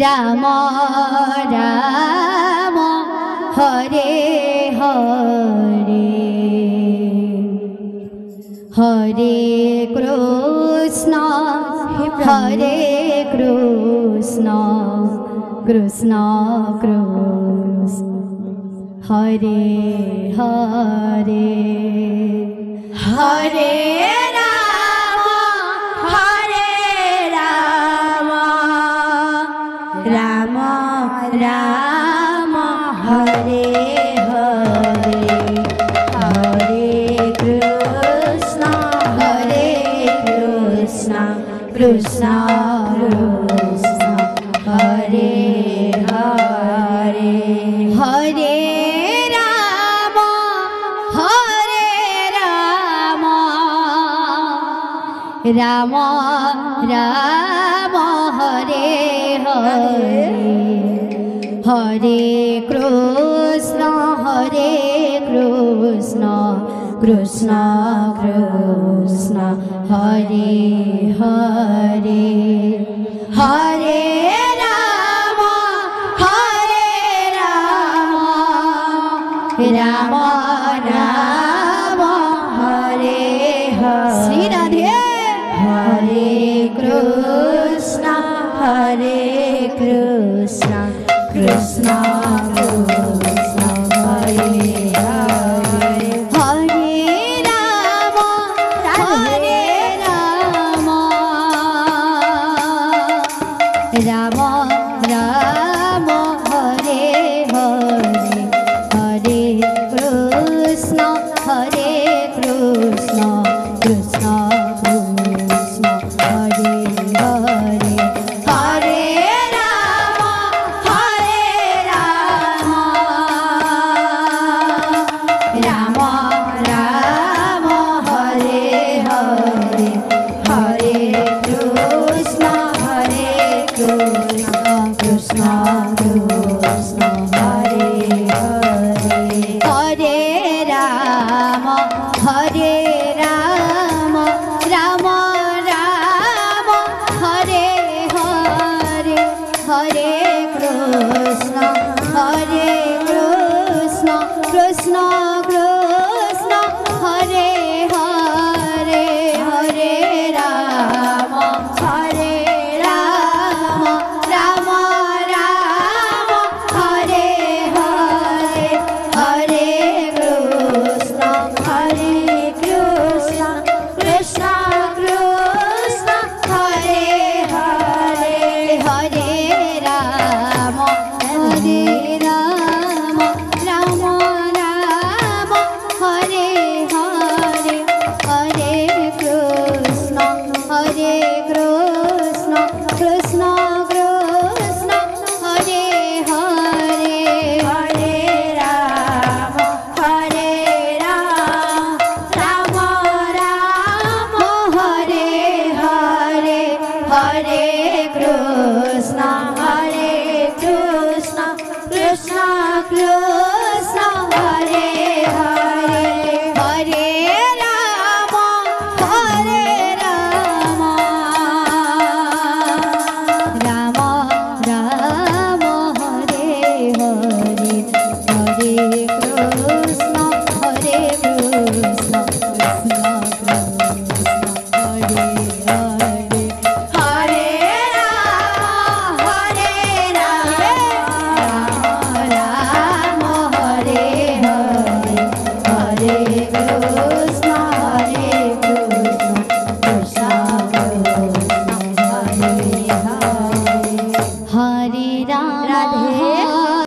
Ram Ram Hare Hare Hare Krishna Krishna Krishna Hare Hare Hare Ram Ram Ram Hare Hare Hare Krishna Krishna Krishna Hare Hare Hare Ram Ram Ram Hare Hare Hare Krishna Krishna Krishna Hare Hare Hare Ram Ram Ram Hare Hare Shri Radhe Hare Krishna Krishna Krishna Hare Hare Hare Ram Ram Ram Hare Hare Hare Krishna Krishna Krishna Hare Hare Hare Ram Ram Ram Hare Hare Hare Krishna Krishna Krishna Hare Hare Hare Ram Ram Ram Hare Hare Hare Krishna Krishna Krishna